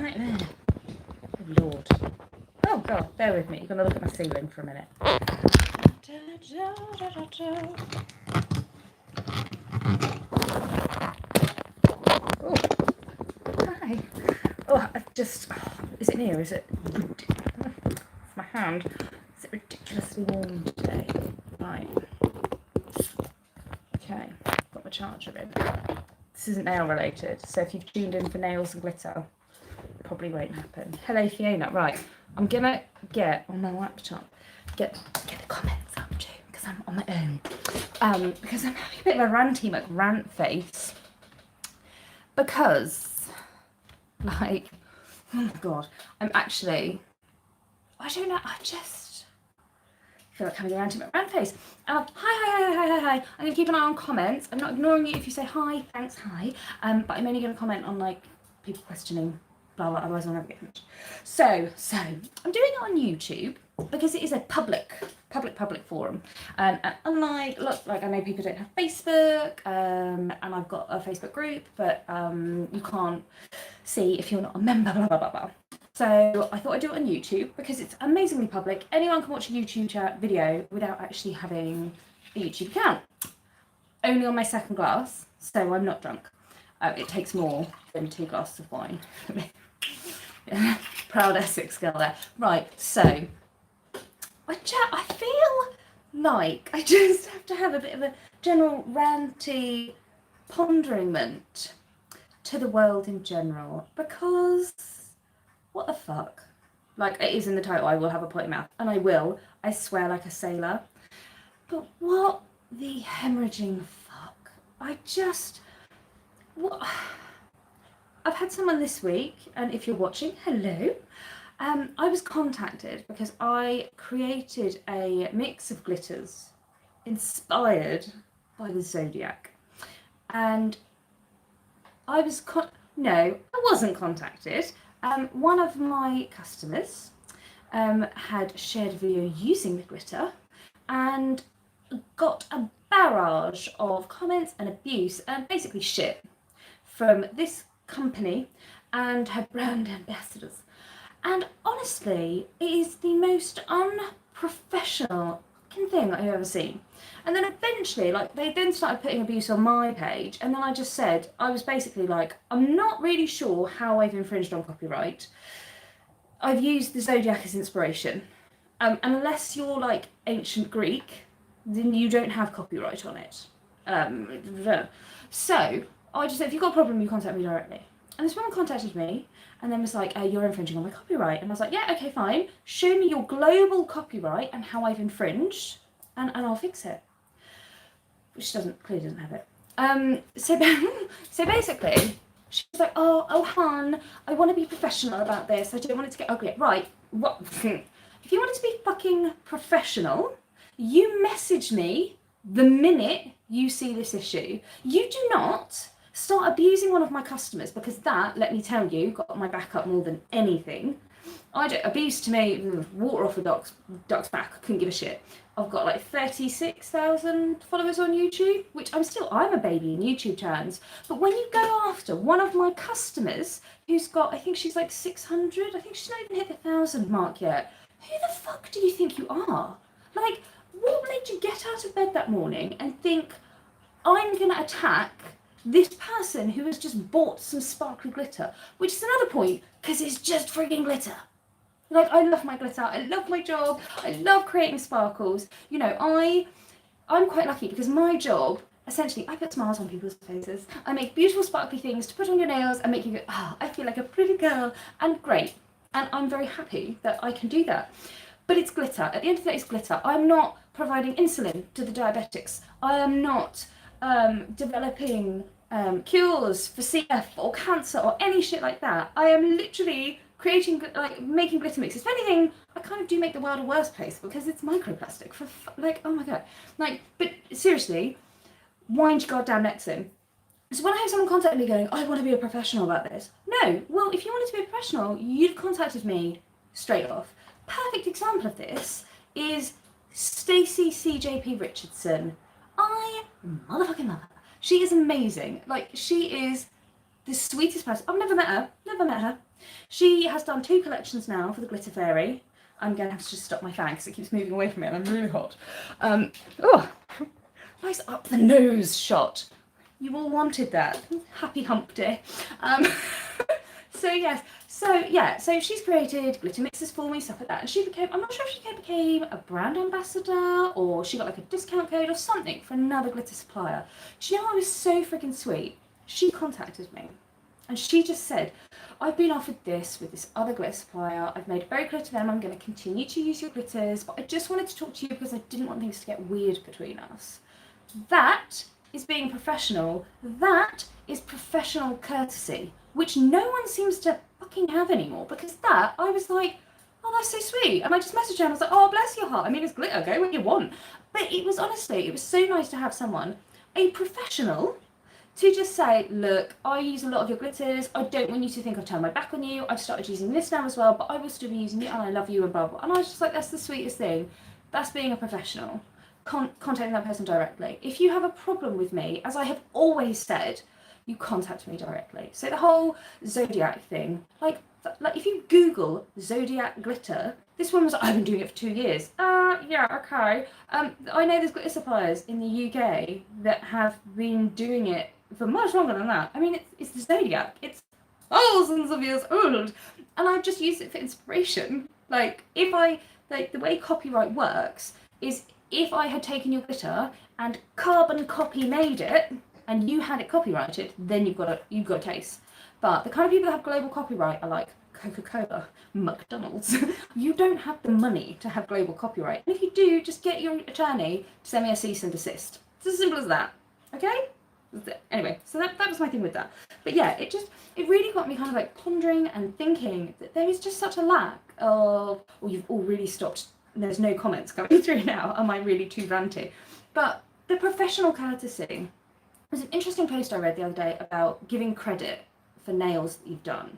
right there. Good Lord. Oh God, bear with me. You're gonna look at my ceiling for a minute. Oh, hi. Oh, is it near? Is it? It's my hand. Is it ridiculously warm today? Right. Okay, got my charger in. This isn't nail related, so if you've tuned in for nails and glitter, it probably won't happen. Hello Fiona, right, I'm gonna get on my laptop, get the comments up too, because I'm on my own. Because I'm having a bit of a ranty McRantface, because, like, oh my God, I don't know, I just feel like having a ranty McRantface. Hi. I'm gonna keep an eye on comments. I'm not ignoring you if you say hi, thanks, hi. But I'm only gonna comment on like people questioning, blah blah. Otherwise, I'll never get finished. So I'm doing it on YouTube because it is a public forum. And unlike, like I know people don't have Facebook, and I've got a Facebook group, but you can't see if you're not a member, blah blah blah blah. So I thought I'd do it on YouTube because it's amazingly public. Anyone can watch a YouTube video without actually having a YouTube account. Only on my second glass, so I'm not drunk. It takes more than 2 glasses of wine. Proud Essex girl there. Right, so I feel like I just have to have a bit of a general ranty ponderament to the world in general, because what the fuck? Like, it is in the title, I will have a potty mouth. And I swear like a sailor. But what the hemorrhaging fuck? I've had someone this week, and if you're watching, hello. I was contacted because I created a mix of glitters inspired by the zodiac. And I wasn't contacted. One of my customers had shared a video using the glitter and got a barrage of comments and abuse and basically shit from this company and her brand ambassadors. And honestly, it is the most unprofessional thing I've ever seen. And then eventually, like, they then started putting abuse on my page, and then I just said, I was basically like, I'm not really sure how I've infringed on copyright. I've used the zodiac as inspiration. Unless you're like ancient Greek, then you don't have copyright on it. So I just said, if you've got a problem, you contact me directly. And this woman contacted me and then was like, you're infringing on my copyright. And I was like, yeah, okay, fine. Show me your global copyright and how I've infringed, and I'll fix it. Which clearly doesn't have it. So basically, she was like, oh, hon, I want to be professional about this. I don't want it to get ugly. Right, what? If you wanted to be fucking professional, you message me the minute you see this issue. You do not start abusing one of my customers, because that, let me tell you, got my back up more than anything. Abuse to me, water off a duck's back, couldn't give a shit. I've got like 36,000 followers on YouTube, which I'm a baby in YouTube terms. But when you go after one of my customers who's got, I think she's like 600, I think she's not even hit the 1,000 mark yet. Who the fuck do you think you are? Like, what made you get out of bed that morning and think, I'm gonna attack this person who has just bought some sparkly glitter? Which is another point, because it's just frigging glitter. Like, I love my glitter, I love my job, I love creating sparkles. You know, I'm quite lucky because my job, essentially, I put smiles on people's faces. I make beautiful sparkly things to put on your nails and make you go, I feel like a pretty girl, and great. And I'm very happy that I can do that. But it's glitter. At the end of the day, it's glitter. I'm not providing insulin to the diabetics. I am not developing cures for CF or cancer or any shit like that. I am literally making glitter mixes. If anything, I kind of do make the world a worse place because it's microplastic. Oh my god. But seriously, wind your goddamn necks in. So when I have someone contact me going, I want to be a professional about this. No, well, if you wanted to be a professional, you'd contacted me straight off. Perfect example of this is Stacey CJP Richardson. I motherfucking love her. She is amazing. Like, she is the sweetest person. I've never met her. She has done 2 collections now for the Glitter Fairy. I'm going to have to just stop my fan because it keeps moving away from me and I'm really hot. Nice up the nose shot. You all wanted that. Happy hump day. So she's created glitter mixes for me, stuff like that. And she became, I'm not sure if she became a brand ambassador or she got like a discount code or something for another glitter supplier. Do you know what was so freaking sweet? She contacted me and she just said, I've been offered this with this other glitter supplier. I've made it very clear to them I'm going to continue to use your glitters, but I just wanted to talk to you because I didn't want things to get weird between us. That is being professional. That is professional courtesy, which no one seems to fucking have anymore, because that, I was like, oh, that's so sweet. And I just messaged her and I was like, oh, bless your heart. I mean, it's glitter, go where you want. But it was honestly, it was so nice to have someone, a professional, to just say, look, I use a lot of your glitters. I don't want you to think I've turned my back on you. I've started using this now as well, but I will still be using it and I love you and blah, blah. And I was just like, that's the sweetest thing. That's being a professional. Contacting that person directly. If you have a problem with me, as I have always said, you contact me directly. So the whole Zodiac thing, like if you Google Zodiac glitter, this one was, I've been doing it for 2 years. Yeah, okay. I know there's glitter suppliers in the UK that have been doing it for much longer than that. I mean, it's the Zodiac. It's thousands of years old. And I've just used it for inspiration. Like, the way copyright works is if I had taken your glitter and carbon copy made it, and you had it copyrighted, then you've got a case. But the kind of people that have global copyright are like Coca-Cola, McDonald's. You don't have the money to have global copyright. And if you do, just get your attorney to send me a cease and desist. It's as simple as that. Okay? Anyway, so that was my thing with that. But yeah, it really got me kind of like pondering and thinking that there is just such a lack of, you've all really stopped. There's no comments coming through now. Am I really too ranty? But the professional courtesy. There's an interesting post I read the other day about giving credit for nails that you've done.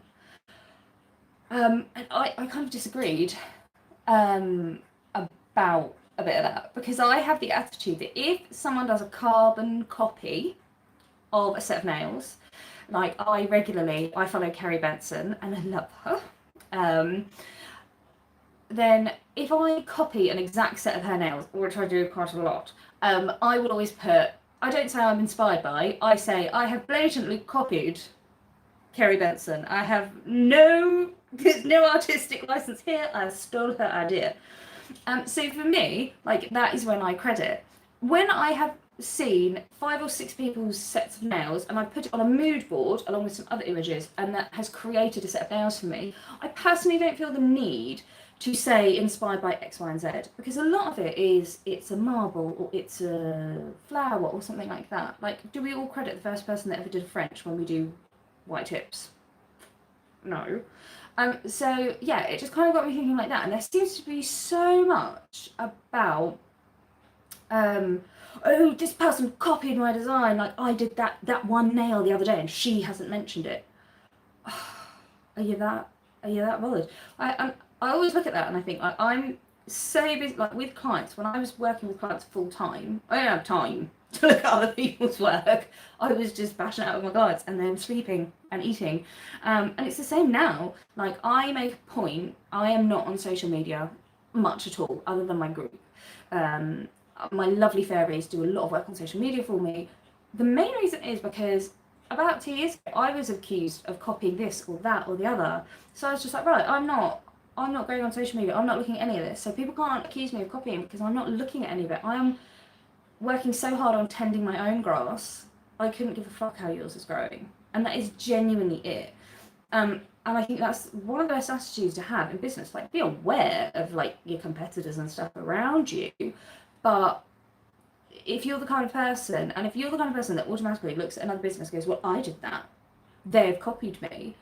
And I kind of disagreed about a bit of that, because I have the attitude that if someone does a carbon copy of a set of nails, like I follow Kerry Benson and I love her, then if I copy an exact set of her nails, which I do quite a lot, I would always put, I don't say I'm inspired by, I say I have blatantly copied Kerry Benson. I have no artistic license here. I stole her idea. So for me, like, that is when I credit. When I have seen 5 or 6 people's sets of nails and I put it on a mood board along with some other images and that has created a set of nails for me, I personally don't feel the need to say inspired by X, Y, and Z, because a lot of it is, it's a marble or it's a flower or something like that. Like, do we all credit the first person that ever did French when we do white tips? No. So yeah, it just kind of got me thinking like that. And there seems to be so much about, oh, this person copied my design. Like, I did that one nail the other day and she hasn't mentioned it. Are you that bothered? I always look at that and I think, I'm so busy, like with clients, when I was working with clients full time, I don't have time to look at other people's work. I was just bashing out with my clients and then sleeping and eating. And it's the same now. Like, I make a point, I am not on social media much at all, other than my group. My lovely fairies do a lot of work on social media for me. The main reason is because about 2 years ago, I was accused of copying this or that or the other. So I was just like, right, I'm not going on social media. I'm not looking at any of this. So people can't accuse me of copying because I'm not looking at any of it. I am working so hard on tending my own grass. I couldn't give a fuck how yours is growing. And that is genuinely it. And I think that's one of the best attitudes to have in business. Like, be aware of like your competitors and stuff around you. But if you're the kind of person, and if you're the kind of person that automatically looks at another business and goes, well, I did that, they've copied me,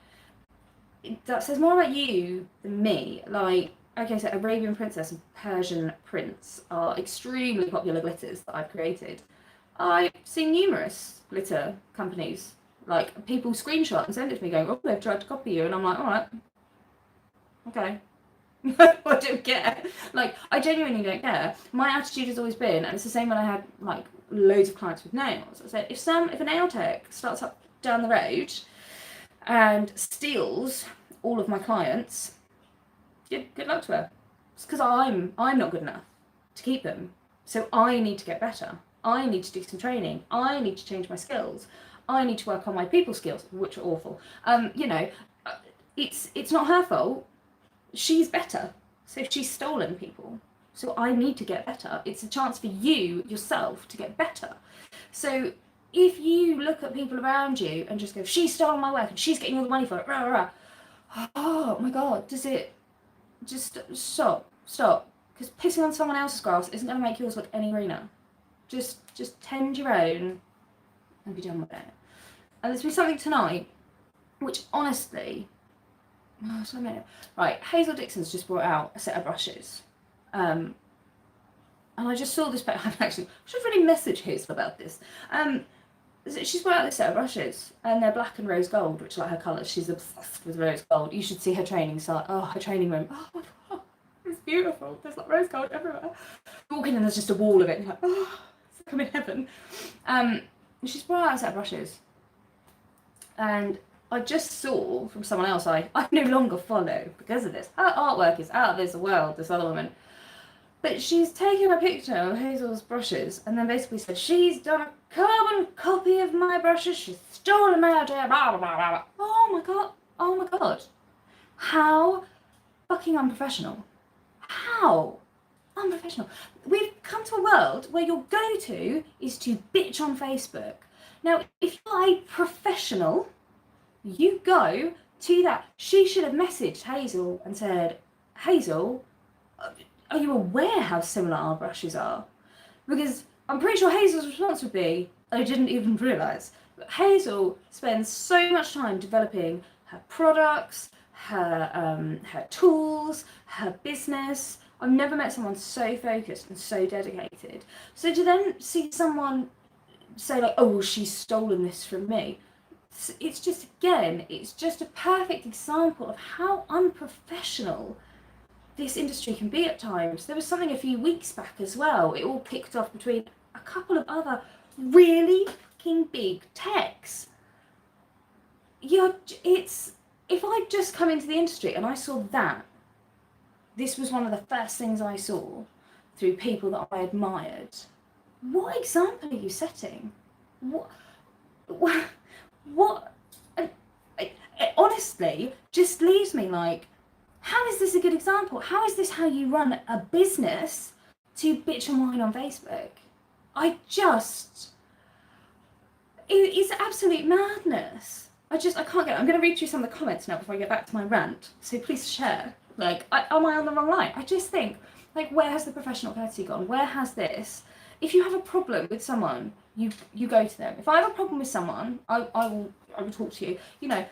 that says more about you than me. Like, okay, so Arabian Princess and Persian Prince are extremely popular glitters that I've created. I've seen numerous glitter companies, like, people screenshot and send it to me going, oh, they've tried to copy you, and I'm like, all right, okay. I don't care. Like, I genuinely don't care. My attitude has always been, and it's the same when I had like loads of clients with nails, I said, if a nail tech starts up down the road and steals all of my clients, good luck to her. It's because I'm not good enough to keep them. So I need to get better. I need to do some training. I need to change my skills. I need to work on my people skills, which are awful. It's not her fault. She's better. So she's stolen people. So I need to get better. It's a chance for you yourself to get better. So if you look at people around you and just go, she's stolen my work and she's getting all the money for it, rah, rah, rah. Oh my God, does it just stop? Because pissing on someone else's grass isn't going to make yours look any greener. Just tend your own and be done with it. And there's been something tonight, which honestly, right, Hazel Dixon's just brought out a set of brushes. And I just saw this, I should really message Hazel about this. She's brought out this set of brushes, and they're black and rose gold, which are like her colours. She's obsessed with rose gold. You should see her training site. Oh, her training room. Oh my God, it's beautiful. There's like rose gold everywhere. You walk in and there's just a wall of it. And you're like, oh, it's like I'm in heaven. She's brought out a set of brushes, and I just saw from someone else I no longer follow because of this. Her artwork is out of this world, this other woman. But she's taken a picture of Hazel's brushes and then basically said, she's done a carbon copy of my brushes, she's stolen my idea, blah, blah, blah, blah. Oh my God. How fucking unprofessional. How unprofessional. We've come to a world where your go-to is to bitch on Facebook. Now, if you're a professional, you go to that. She should have messaged Hazel and said, Hazel, are you aware how similar our brushes are? Because I'm pretty sure Hazel's response would be, I didn't even realise. But Hazel spends so much time developing her products, her tools, her business. I've never met someone so focused and so dedicated. So to then see someone say like, oh, she's stolen this from me, it's just, again, it's just a perfect example of how unprofessional this industry can be at times. There was something a few weeks back as well. It all kicked off between a couple of other really fucking big techs. If I'd just come into the industry and I saw that, this was one of the first things I saw through people that I admired. What example are you setting? What? It honestly just leaves me like, how is this a good example? How is this how you run a business to bitch and whine on Facebook? It's absolute madness. I can't get it. I'm going to read through some of the comments now before I get back to my rant. So please share. Like, am I on the wrong line? I just think, like, where has the professional courtesy gone? Where has this? If you have a problem with someone, you go to them. If I have a problem with someone, I will talk to you. You know,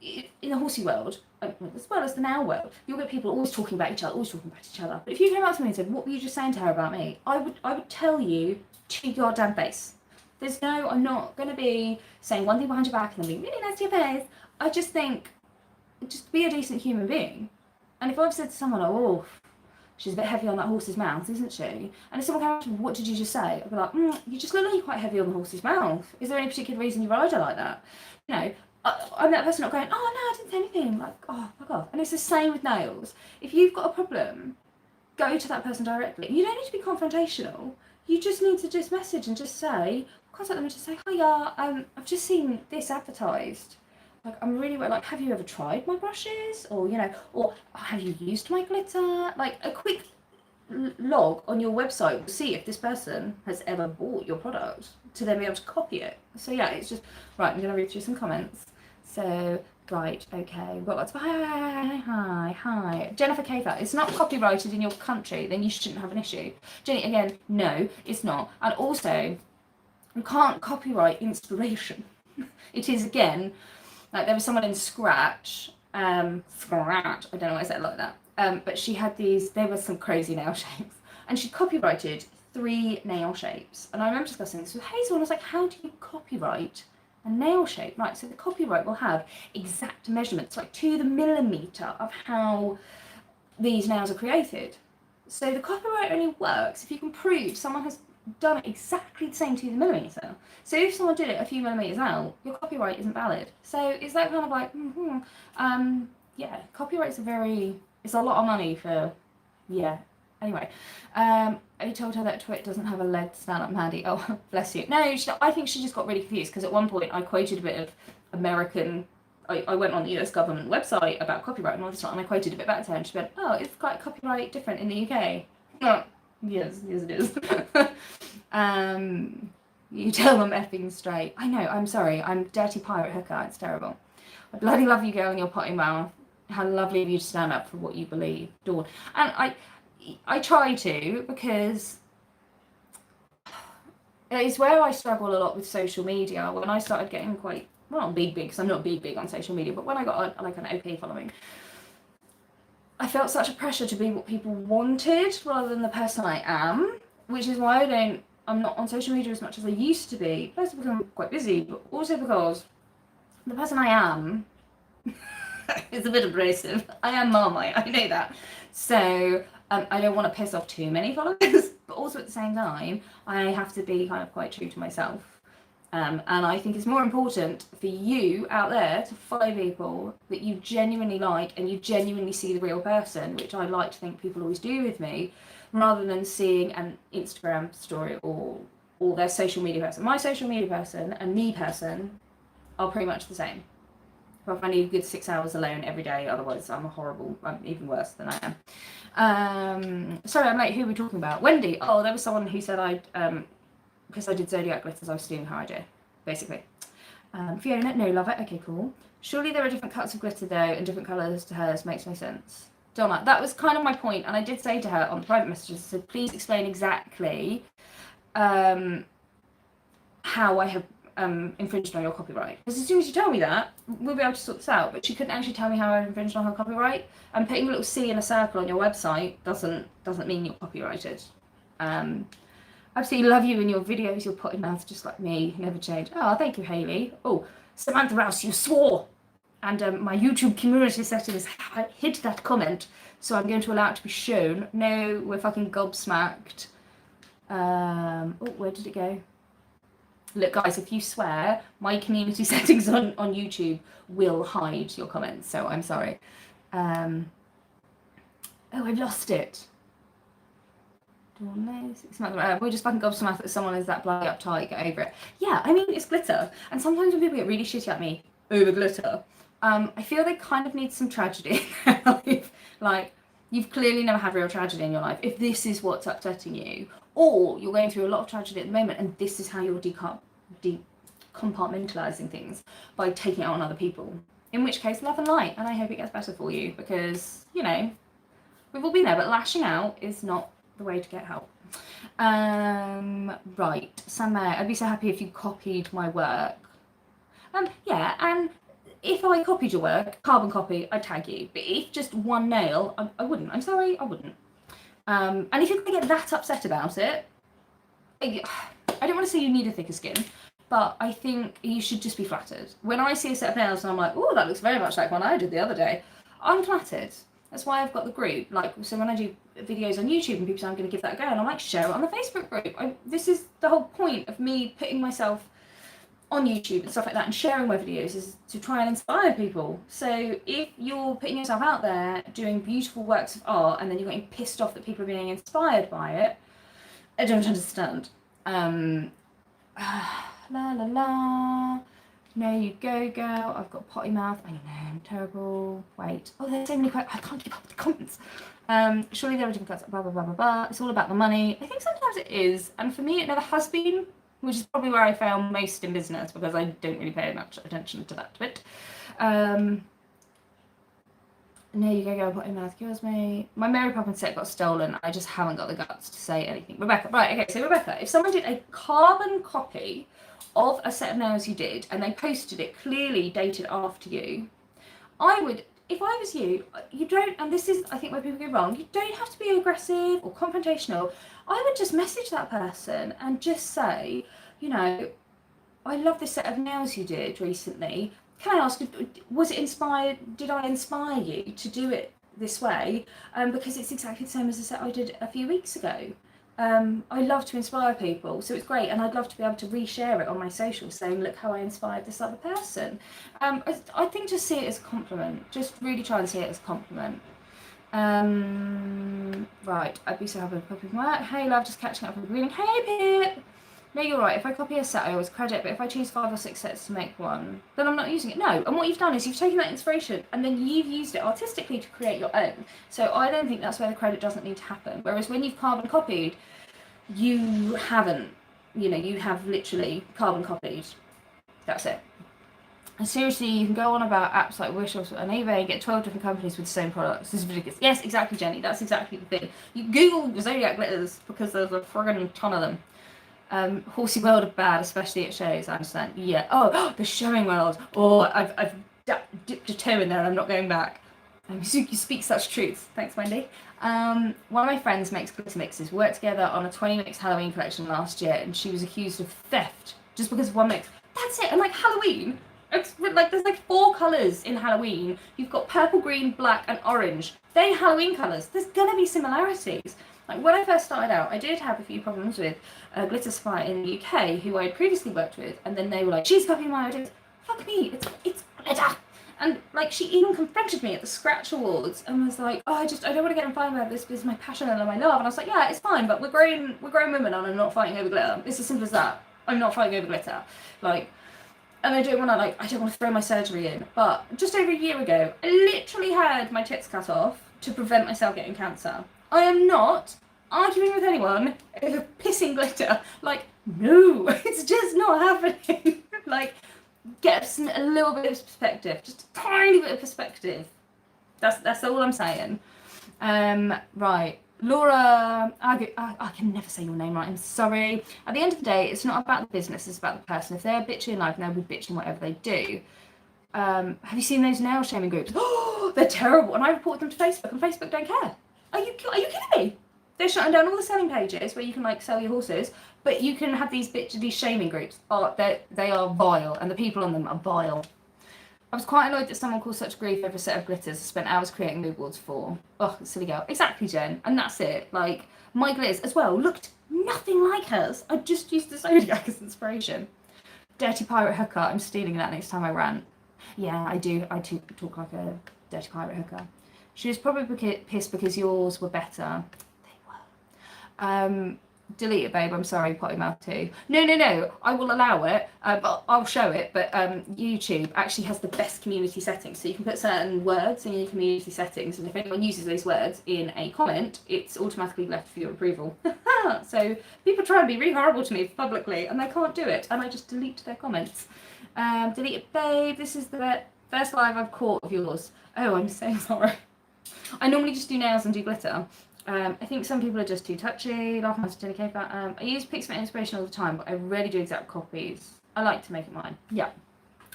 in the horsey world, as well as the now world, you'll get people always talking about each other, But if you came up to me and said, what were you just saying to her about me? I would tell you to your goddamn face. I'm not going to be saying one thing behind your back and then being really nice to your face. I just think, just be a decent human being. And if I've said to someone, oh, she's a bit heavy on that horse's mouth, isn't she? And if someone came up to me, what did you just say? I'd be like, you just look like you're quite heavy on the horse's mouth. Is there any particular reason you ride her like that? You know, I'm that person not going, oh, no, I didn't say anything. Like, oh, fuck off. And it's the same with nails. If you've got a problem, go to that person directly. You don't need to be confrontational. You just need to just message and just say, contact them and just say, hiya, I've just seen this advertised. Like, I'm really, like, have you ever tried my brushes? Or, you know, or have you used my glitter? Like, a quick log on your website will see if this person has ever bought your product to then be able to copy it. So, yeah, it's just, right, I'm going to read through some comments. So, right, okay, we've got lots of hi. Jennifer Kafer, it's not copyrighted in your country, then you shouldn't have an issue. Jenny, again, no, it's not. And also, you can't copyright inspiration. It is, again, like there was someone in Scratch, I don't know why I said it like that, but she had these, there were some crazy nail shapes, and she copyrighted 3 nail shapes. And I remember discussing this with Hazel, and I was like, how do you copyright a nail shape? Right, so the copyright will have exact measurements, like to the millimetre of how these nails are created. So the copyright only works if you can prove someone has done it exactly the same to the millimetre. So if someone did it a few millimetres out, your copyright isn't valid. So is that kind of like, yeah, copyright's it's a lot of money for, yeah. Anyway, I told her that Twit doesn't have a lead stand-up Maddie. Oh, bless you. No, I think she just got really confused because at one point I quoted a bit of American. I went on the US government website about copyright and all this stuff, and I quoted a bit back to her, and she went, "Oh, it's quite copyright different in the UK." Oh, yes, it is. You tell them effing straight. I know. I'm sorry. I'm dirty pirate hooker. It's terrible. I bloody love you, girl, in your potty mouth. How lovely of you to stand up for what you believe, Dawn. And I try to, because it's where I struggle a lot with social media. When I started getting quite, well, big, because I'm not big on social media, but when I got like an OP following, I felt such a pressure to be what people wanted rather than the person I am, which is why I'm not on social media as much as I used to be. First because I'm quite busy, but also because the person I am is a bit abrasive. I am Marmite, I know that. So I don't want to piss off too many followers, but also at the same time, I have to be kind of quite true to myself. And I think it's more important for you out there to follow people that you genuinely like and you genuinely see the real person, which I like to think people always do with me, rather than seeing an Instagram story or their social media person. My social media person and me person are pretty much the same. But I need a good 6 hours alone every day, otherwise I'm even worse than I am. Sorry, I'm late. Who are we talking about? Wendy. Oh, there was someone who said because I did Zodiac glitters, I was stealing her idea, basically. Fiona, no, love it. Okay, cool. Surely there are different cuts of glitter though, and different colours to hers. Makes no sense. Donna, that was kind of my point, and I did say to her on the private messages, I said, please explain exactly how I have infringed on your copyright. Because as soon as you tell me that, we'll be able to sort this out. But she couldn't actually tell me how I infringed on her copyright. And putting a little C in a circle on your website doesn't mean you're copyrighted. Absolutely love you in your videos, your potty mouth, just like me, never change. Oh, thank you, Hayley. Oh, Samantha Rouse, you swore. And my YouTube community settings hid that comment, so I'm going to allow it to be shown. No, we're fucking gobsmacked. Oh, where did it go? Look, guys, if you swear, my community settings on YouTube will hide your comments, so I'm sorry. Oh, I've lost it. We're just fucking gobsmacked that someone is that bloody uptight, get over it. Yeah, I mean, it's glitter. And sometimes when people get really shitty at me over glitter, I feel they kind of need some tragedy in their life. Like, you've clearly never had real tragedy in your life if this is what's upsetting you. Or you're going through a lot of tragedy at the moment and this is how you're decompartmentalising things by taking it out on other people. In which case, love and light. And I hope it gets better for you because, you know, we've all been there, but lashing out is not the way to get help. Right, Sam Mayer, I'd be so happy if you copied my work. Yeah, and if I copied your work, carbon copy, I'd tag you. But if just one nail, I wouldn't. I'm sorry, I wouldn't. And if you're going to get that upset about it, I don't want to say you need a thicker skin, but I think you should just be flattered. When I see a set of nails and I'm like, oh, that looks very much like one I did the other day, I'm flattered. That's why I've got the group. Like, so when I do videos on YouTube and people say I'm going to give that a go, and I'm like, share it on the Facebook group. This is the whole point of me putting myself on YouTube and stuff like that and sharing my videos is to try and inspire people. So if you're putting yourself out there doing beautiful works of art and then you're getting pissed off that people are being inspired by it, I don't understand. La la la. No, you go, girl. I've got potty mouth. I know, I'm terrible. Wait. Oh, there's so many questions. I can't keep up with the comments. Surely there are different cuts. Blah, blah, blah, blah, blah. It's all about the money. I think sometimes it is. And for me, it never has been, which is probably where I fail most in business because I don't really pay much attention to that bit. No, you go, girl. Potty mouth kills me. My Mary Poppins set got stolen. I just haven't got the guts to say anything. Rebecca. Right, okay. So, Rebecca, if someone did a carbon copy of a set of nails you did and they posted it clearly dated after you, I would, if I was you don't, and this is I think where people go wrong, you don't have to be aggressive or confrontational. I would just message that person and just say, you know, I love this set of nails you did recently. Can I ask, was it inspired, did I inspire you to do it this way? Because it's exactly the same as the set I did a few weeks ago. I love to inspire people, so it's great, and I'd love to be able to reshare it on my socials, saying, look how I inspired this other person. I think just see it as a compliment. Just really try and see it as a compliment. Right, I'd be so happy with copying work. Hey love, just catching up with reading. Hey Pip! No, you're right. If I copy a set, I always credit, but if I choose 5 or 6 sets to make one, then I'm not using it. No, and what you've done is you've taken that inspiration and then you've used it artistically to create your own. So I don't think that's where the credit doesn't need to happen. Whereas when you've carbon copied, you haven't. You know, you have literally carbon copied. That's it. And seriously, you can go on about apps like Wish or on eBay and get 12 different companies with the same products. This is ridiculous. Yes, exactly, Jenny. That's exactly the thing. You Google Zodiac glitters because there's a friggin' ton of them. Horsey World are bad, especially at shows, I understand. Yeah. Oh, the showing world. Oh, I've dipped a toe in there and I'm not going back. You speak such truth. Thanks, Wendy. One of my friends makes glitter mixes. We worked together on a 20 mix Halloween collection last year and she was accused of theft just because of one mix. That's it. And like Halloween, it's like there's like 4 colours in Halloween. You've got purple, green, black and orange. They're Halloween colours. There's going to be similarities. Like when I first started out, I did have a few problems with a glitter supplier in the UK who I had previously worked with, and then they were like, she's copying my ideas. Fuck me, it's glitter. And like she even confronted me at the Scratch Awards and was like, oh, I don't want to get in fight about this because my passion and my love. And I was like, yeah, it's fine, but we're grown women and I'm not fighting over glitter. It's as simple as that. I'm not fighting over glitter. Like, and I don't want to throw my surgery in. But just over a year ago, I literally had my tits cut off to prevent myself getting cancer. I am not arguing with anyone over pissing glitter. Like, no, it's just not happening. Like, get a little bit of perspective, just a tiny bit of perspective. That's all I'm saying. Right, Laura, I can never say your name right, I'm sorry. At the end of the day, it's not about the business, it's about the person. If they're bitchy in life, they'll be bitching whatever they do. Have you seen those nail shaming groups? Oh, they're terrible. And I reported them to Facebook, and Facebook don't care. Are you kidding me? They're shutting down all the selling pages where you can like sell your horses, but you can have these shaming groups. Oh, they are vile, and the people on them are vile. I was quite annoyed that someone caused such grief over a set of glitters I spent hours creating mood boards for. Oh, silly girl. Exactly, Jen. And that's it. Like, my glitters as well looked nothing like hers. I just used the Zodiac as inspiration. Dirty pirate hooker. I'm stealing that next time I rant. Yeah, I do. I talk like a dirty pirate hooker. She was probably pissed because yours were better. They were. Delete it, babe. I'm sorry, Potty Mouth too. No. I will allow it, but I'll show it. But YouTube actually has the best community settings, so you can put certain words in your community settings, and if anyone uses those words in a comment, it's automatically left for your approval. So people try and be really horrible to me publicly, and they can't do it, and I just delete their comments. Delete it, babe. This is the first live I've caught of yours. Oh, I'm so sorry. I normally just do nails and do glitter. I think some people are just too touchy. Love my Jenny K. I use Pixment inspiration all the time, but I rarely do exact copies. I like to make it mine. Yeah.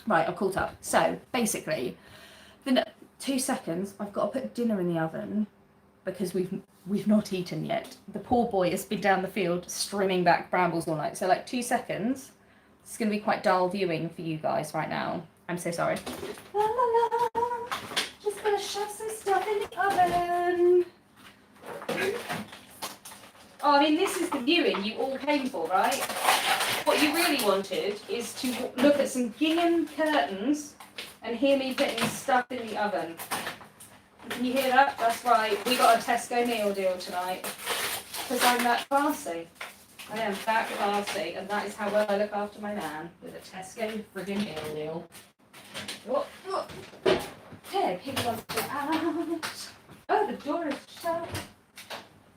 Right, I've caught up. So basically, the 2 seconds. I've got to put dinner in the oven because we've not eaten yet. The poor boy has been down the field trimming back brambles all night. So like 2 seconds. It's going to be quite dull viewing for you guys right now. I'm so sorry. La, la, la. Just gonna shove some stuff in the oven. Oh, I mean, this is the viewing you all came for, right? What you really wanted is to look at some gingham curtains and hear me putting stuff in the oven. Can you hear that? That's right. We got a Tesco meal deal tonight. Because I'm that classy. I am that classy, and that is how well I look after my man, with a Tesco friggin' meal deal. Oh. Okay, Piglet wants to go out. Oh, the door is shut.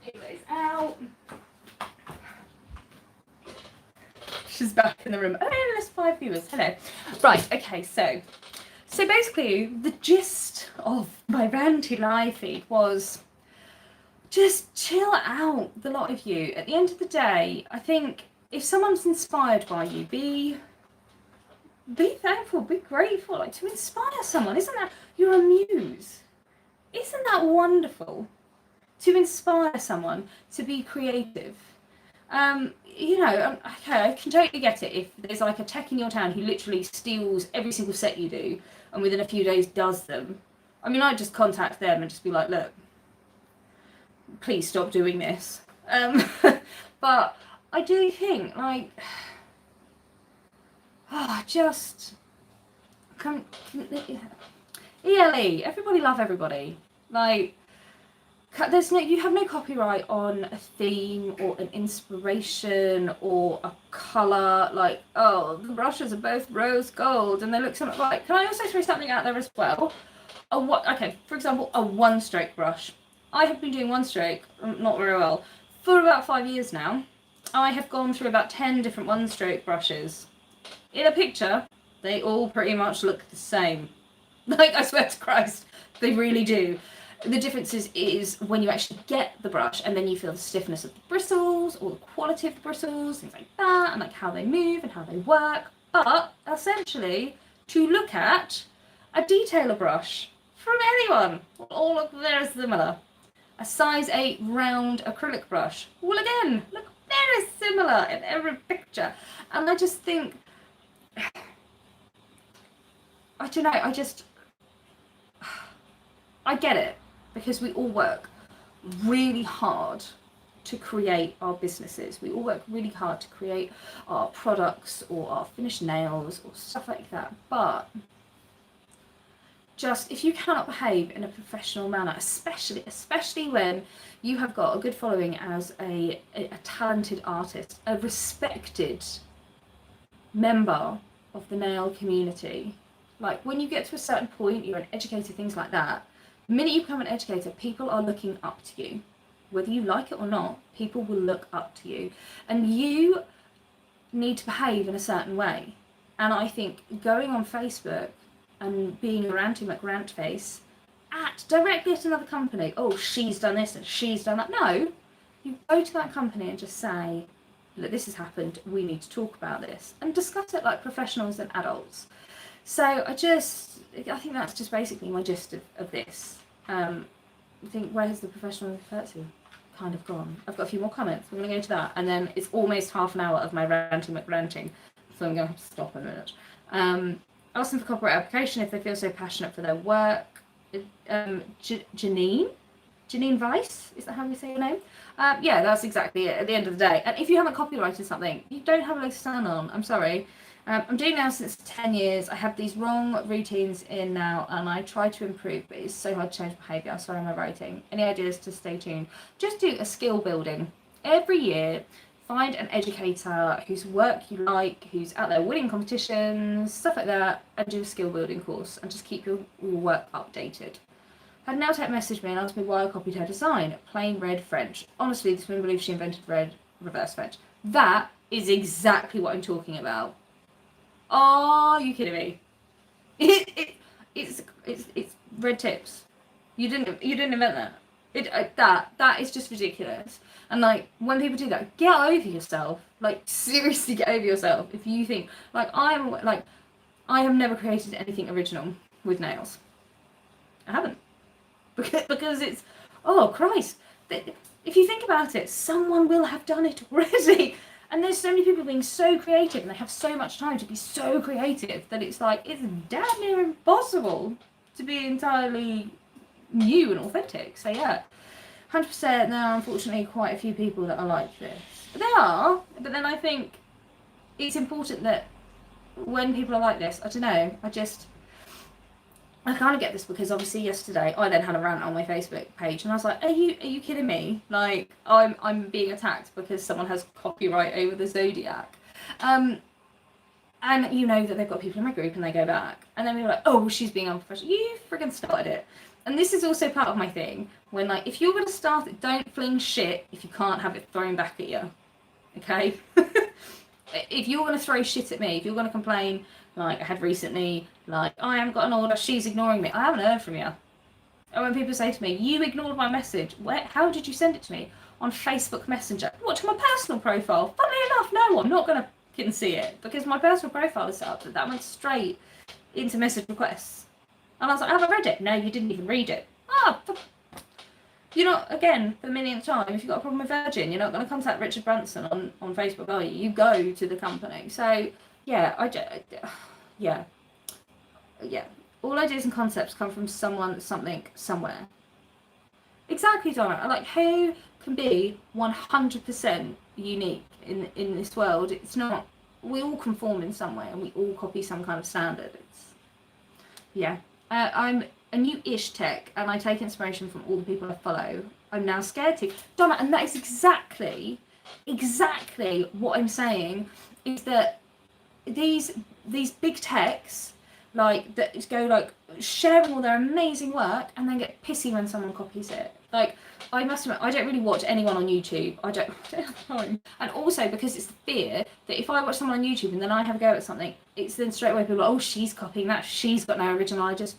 Piglet is out. She's back in the room. Oh, there's 5 viewers. Hello. Right, okay, so basically the gist of my Ranty live feed was just chill out, the lot of you. At the end of the day, I think if someone's inspired by you, be thankful, be grateful. Like, to inspire someone, isn't that, you're a muse. Isn't that wonderful? To inspire someone to be creative. You know, okay, I can totally get it if there's like a tech in your town who literally steals every single set you do and within a few days does them. I mean, I'd just contact them and just be like, look, please stop doing this. But I do think, like, just ELE. Everybody love everybody. Like, there's no, you have no copyright on a theme or an inspiration or a colour. Like, oh, the brushes are both rose gold and they look something like. Can I also throw something out there as well? Okay, for example, a one-stroke brush. I have been doing one stroke, not very well, for about 5 years now. I have gone through about 10 different one-stroke brushes. In a picture, they all pretty much look the same. Like, I swear to Christ, they really do. The difference is when you actually get the brush and then you feel the stiffness of the bristles or the quality of the bristles, things like that, and like how they move and how they work. But essentially, to look at a detailer brush from anyone will all look very similar. A size 8 round acrylic brush will again look very similar in every picture. And I just think, I don't know, I get it, because we all work really hard to create our businesses. We all work really hard to create our products or our finished nails or stuff like that. But just, if you cannot behave in a professional manner, especially when you have got a good following as a talented artist, a respected member of the nail community, like when you get to a certain point, you're an educator, things like that, the minute you become an educator, people are looking up to you. Whether you like it or not, people will look up to you. And you need to behave in a certain way. And I think going on Facebook and being a Ranty McRantface directly at another company, oh, she's done this and she's done that. No, you go to that company and just say, look, this has happened, we need to talk about this, and discuss it like professionals and adults. So I think that's just basically my gist of this. I think, where has the professional curtsy kind of gone? I've got a few more comments, we're going to go to that, and then it's almost half an hour of my ranting, so I'm going to have to stop in a minute. Ask them for copyright application if they feel so passionate for their work. Janine Weiss, is that how you say your name? Yeah, that's exactly it at the end of the day. And if you haven't copyrighted something, you don't have a leg to stand on. I'm sorry. I'm doing nails since 10 years. I have these wrong routines in now and I try to improve, but it's so hard to change behaviour. Sorry, my writing. Any ideas to stay tuned? Just do a skill building. Every year, find an educator whose work you like, who's out there winning competitions, stuff like that, and do a skill building course and just keep your work updated. Had nail tech messaged me and asked me why I copied her design. Plain red French. Honestly, this woman believes she invented red reverse French. That is exactly what I'm talking about. Are you kidding me? It's red tips. You didn't invent that. That is just ridiculous. And like, when people do that, get over yourself. Like, seriously, get over yourself. If you think like I have never created anything original with nails. I haven't. Because it's, oh Christ, if you think about it, someone will have done it already. And there's so many people being so creative and they have so much time to be so creative that it's like, it's damn near impossible to be entirely new and authentic. So yeah, 100%, there are unfortunately quite a few people that are like this. There are, but then I think it's important that when people are like this, I don't know, I kind of get this because obviously yesterday I then had a rant on my Facebook page and I was like, are you kidding me? Like, I'm being attacked because someone has copyright over the Zodiac. And you know that they've got people in my group and they go back and then we're like, oh, she's being unprofessional. You friggin' started it. And this is also part of my thing when, like, if you're going to start it, don't fling shit if you can't have it thrown back at you. Okay? If you're going to throw shit at me, if you're going to complain, like I had recently, like, I haven't got an order, she's ignoring me. I haven't heard from you. And when people say to me, you ignored my message, how did you send it to me? On Facebook Messenger. What, to my personal profile? Funnily enough, no, I'm not going to can see it because my personal profile is set up that went straight into message requests. And I was like, I haven't read it. No, you didn't even read it. You're not, again, for the millionth time, if you've got a problem with Virgin, you're not going to contact Richard Branson on Facebook, are you? You go to the company. So, yeah, yeah. All ideas and concepts come from someone, something, somewhere. Exactly, Donna. Like, who can be 100% unique in this world. It's not, we all conform in some way and we all copy some kind of standard. I'm a new-ish tech and I take inspiration from all the people I follow. I'm now scared to. Donna, and that is exactly what I'm saying, is that these big techs, like, that go like sharing all their amazing work and then get pissy when someone copies it. Like, I must admit, I don't really watch anyone on YouTube. I don't know. And also because it's the fear that if I watch someone on YouTube and then I have a go at something, it's then straight away people are like, oh, she's copying that, she's got no original ideas.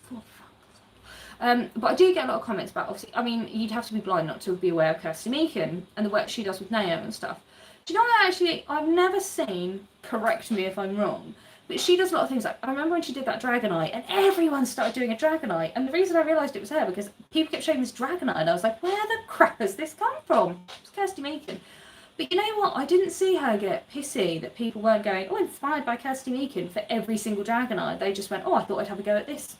But I do get a lot of comments about, obviously, I mean, you'd have to be blind not to be aware of Kirsty Meakin and the work she does with Nao and stuff. Do you know what, I've never seen, correct me if I'm wrong, but she does a lot of things. Like, I remember when she did that Dragonite and everyone started doing a Dragonite, and the reason I realised it was her because people kept showing this Dragonite and I was like, where the crap has this come from? It's Kirsty Meakin. But you know what, I didn't see her get pissy that people weren't going, oh, inspired by Kirsty Meakin for every single Dragonite. They just went, oh, I thought I'd have a go at this.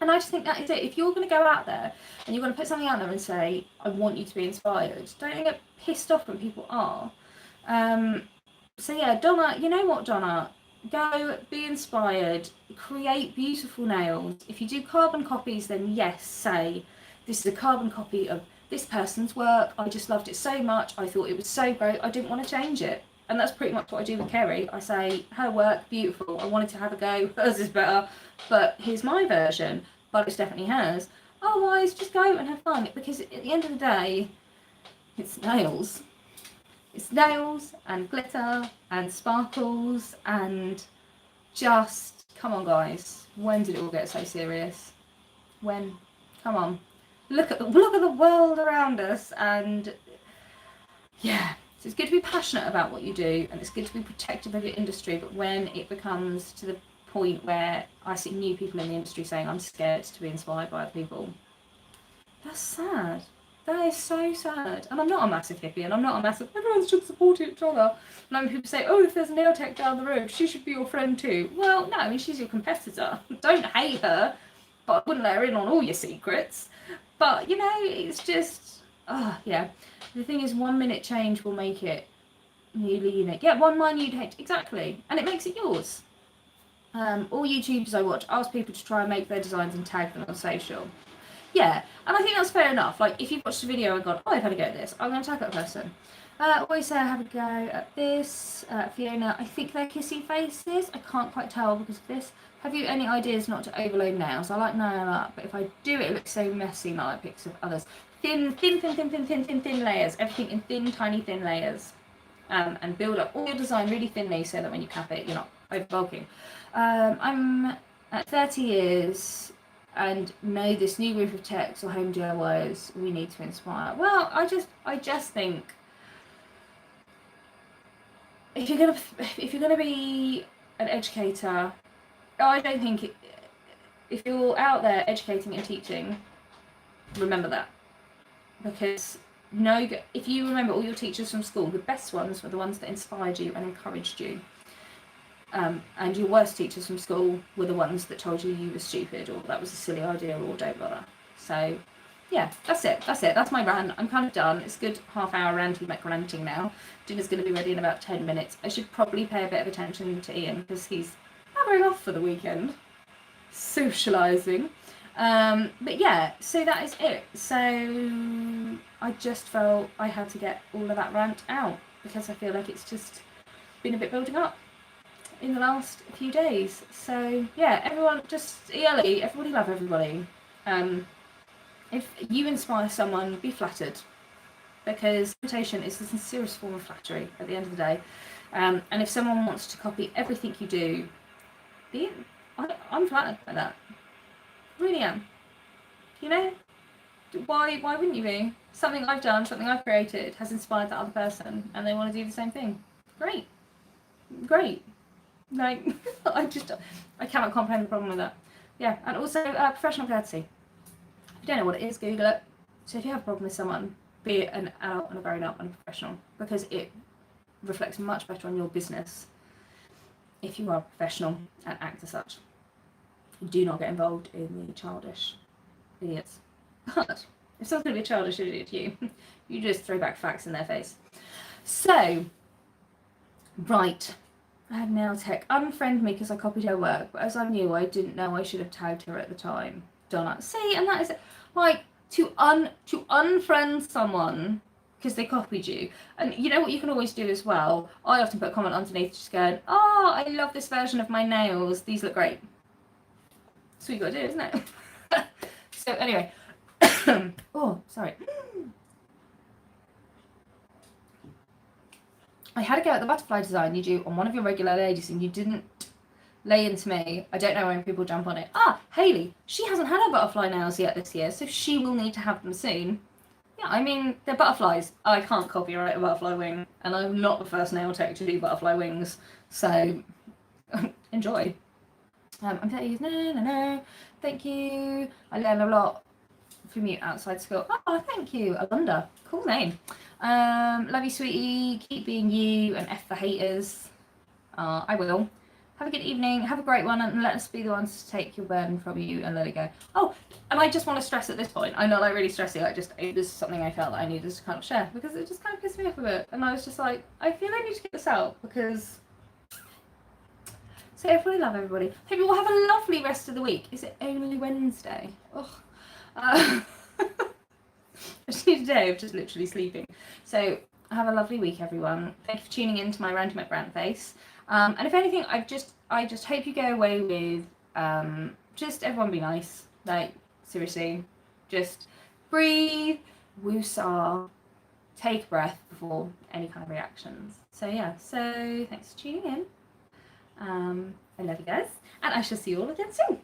And I just think that is it. If you're going to go out there and you're going to put something out there and say, I want you to be inspired, don't get pissed off when people are. So yeah, Donna, you know what, Donna? Go, be inspired, create beautiful nails. If you do carbon copies, then yes, say, this is a carbon copy of this person's work. I just loved it so much. I thought it was so great. I didn't want to change it. And that's pretty much what I do with Kerry. I say, her work, beautiful. I wanted to have a go. Hers is better. But here's my version. But it's definitely hers. Otherwise, just go and have fun. Because at the end of the day, it's nails. It's nails and glitter and sparkles and just, come on guys, when did it all get so serious? When? Come on. Look at the world around us, and yeah, so it's good to be passionate about what you do and it's good to be protective of your industry, but when it becomes to the point where I see new people in the industry saying I'm scared to be inspired by other people, that's sad. That is so sad. And I'm not a massive hippie, and I'm not a massive, everyone should support each other. And when people say, oh, if there's a nail tech down the road, she should be your friend too. Well, no, I mean, she's your competitor. Don't hate her, but I wouldn't let her in on all your secrets. But, you know, it's just, yeah. The thing is, 1 minute change will make it really unique. Yeah, one minute hate, exactly. And it makes it yours. All YouTubers I watch ask people to try and make their designs and tag them on social. Yeah, and I think that's fair enough. Like, if you've watched a video and gone, oh, I've had a go at this, I'm going to tag that person. Always say I have a go at this. Fiona, I think they're kissy faces. I can't quite tell because of this. Have you any ideas not to overload nails? I like nail art, but if I do it looks so messy, not like pics of others. Thin layers. Everything in thin, tiny, thin layers. And build up all your design really thinly so that when you cap it, you're not over bulking. I'm at 30 years and know this new group of techs or home DIYers we need to inspire. Well, I just think if you're gonna be an educator, I don't think if you're out there educating and teaching, remember that, because if you remember all your teachers from school, the best ones were the ones that inspired you and encouraged you. And your worst teachers from school were the ones that told you were stupid or that was a silly idea or don't bother. So yeah, that's it. That's my rant. I'm kind of done. It's a good half-hour ranty McRanting now. Dinner's going to be ready in about 10 minutes. I should probably pay a bit of attention to Ian because he's having off for the weekend, socialising. But yeah, so that is it. So I just felt I had to get all of that rant out because I feel like it's just been a bit building up in the last few days. So yeah, everyone just everybody love everybody. If you inspire someone, be flattered, because imitation is the sincerest form of flattery at the end of the day. And if someone wants to copy everything you do, I'm flattered by that. Really am. You know, why wouldn't you be? Something I've done, something I've created has inspired that other person and they want to do the same thing. Great. Like, I cannot comprehend the problem with that. Yeah, and also professional courtesy. If you don't know what it is, Google it. So if you have a problem with someone, be an adult and a grown up and a professional, because it reflects much better on your business if you are a professional and act as such. Do not get involved in the childish idiots. But If someone's going to be childish idiot to you, you just throw back facts in their face. So, right. I had nail tech unfriend me because I copied her work, but as I knew, I didn't know I should have tagged her at the time. Donna. See, and that is like to unfriend someone because they copied you. And you know what you can always do as well? I often put a comment underneath just going, oh, I love this version of my nails. These look great. That's what you got to do, isn't it? So anyway. Oh, sorry. I had a go at the butterfly design you do on one of your regular ladies and you didn't lay into me. I don't know when people jump on it. Ah, Hayley. She hasn't had her butterfly nails yet this year, so she will need to have them soon. Yeah, I mean, they're butterflies. I can't copyright a butterfly wing, and I'm not the first nail tech to do butterfly wings, so enjoy. I'm 30 years, no. Thank you. I learn a lot from you outside school. Oh, thank you. Alunda. Cool name. Love you, sweetie. Keep being you and F the haters. I will. Have a good evening. Have a great one, and let us be the ones to take your burden from you and let it go. Oh, and I just want to stress at this point, I'm not like really stressing, it was something I felt that I needed to kind of share because it just kind of pissed me off a bit. And I was just like, I feel I need to get this out because. So I really love everybody. Hope you all have a lovely rest of the week. Is it only Wednesday? Oh. Actually, today I'm just literally sleeping. So have a lovely week, everyone. Thank you for tuning in to my Ranty McRantface. And if anything, I just hope you go away with just everyone be nice. Like, seriously, just breathe, woosah, take a breath before any kind of reactions. So yeah, so thanks for tuning in. I love you guys, and I shall see you all again soon.